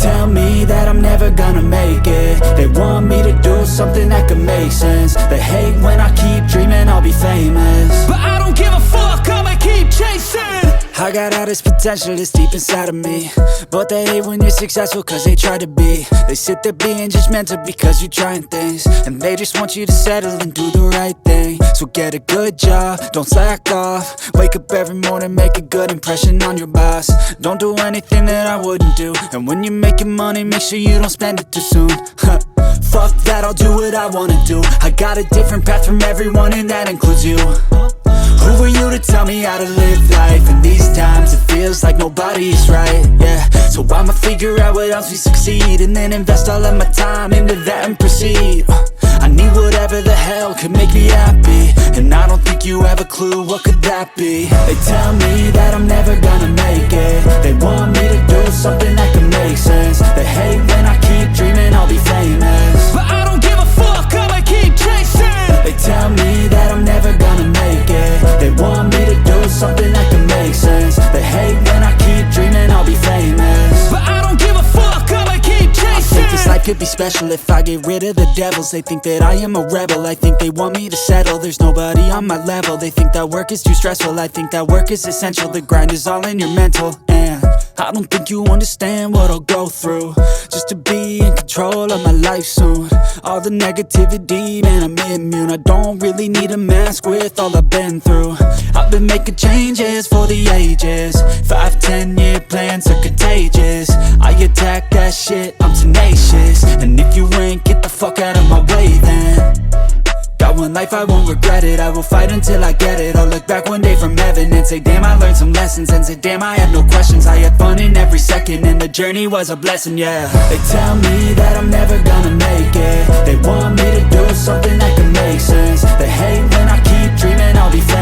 tell me that I'm never gonna make it. They want me to do something that could make sense. They hate when I keep dreaming I'll be famous, but I don't give a fuck, I'ma keep chasing. I got all this potential that's deep inside of me, but they hate when you're successful cause they try to be. They sit there being judgmental because you're trying things, and they just want you to settle and do the right thing. So get a good job, don't slack off. Wake up every morning, make a good impression on your boss. Don't do anything that I wouldn't do, and when you're making money, make sure you don't spend it too soon. Fuck that, I'll do what I wanna do. I got a different path from everyone, and that includes you. Who are you to tell me how to live life? In these times it feels like nobody is right, yeah. So I'ma figure out what else we succeed, and then invest all of my time into that and proceed. I need whatever the hell could make me happy, and I don't think you have a clue what could that be. They tell me that I'm never gonna make it. They want me to do something that could make sense. They hate when I keep dreaming I'll be famous, but I don't give a fuck, I'ma keep chasing. They tell me that I'm never gonna make it. They want me to do something that can make sense. They hate when I keep dreaming I'll be famous, but I don't give a fuck, I'ma keep chasing. I think this life could be special if I get rid of the devils. They think that I am a rebel, I think they want me to settle. There's nobody on my level, they think that work is too stressful. I think that work is essential, the grind is all in your mental. And I don't think you understand what I'll go through just to be in control of my life soon. All the negativity, man, I'm immune. I don't really need a mask with all I've been through. I've been making changes for the ages. 5-10 year plans are contagious. I attack that shit, I'm tenacious. And if you ain't, get the fuck out of my way then. Got one life, I won't regret it. I will fight until I get it. I'll look back one day from heaven and say, damn, I learned some lessons. And say, damn, I had no questions. I had fun in every second, and the journey was a blessing, yeah. They tell me that I'm never gonna make it. They want me to do something that can make sense. They hate when I keep dreaming I'll be famous,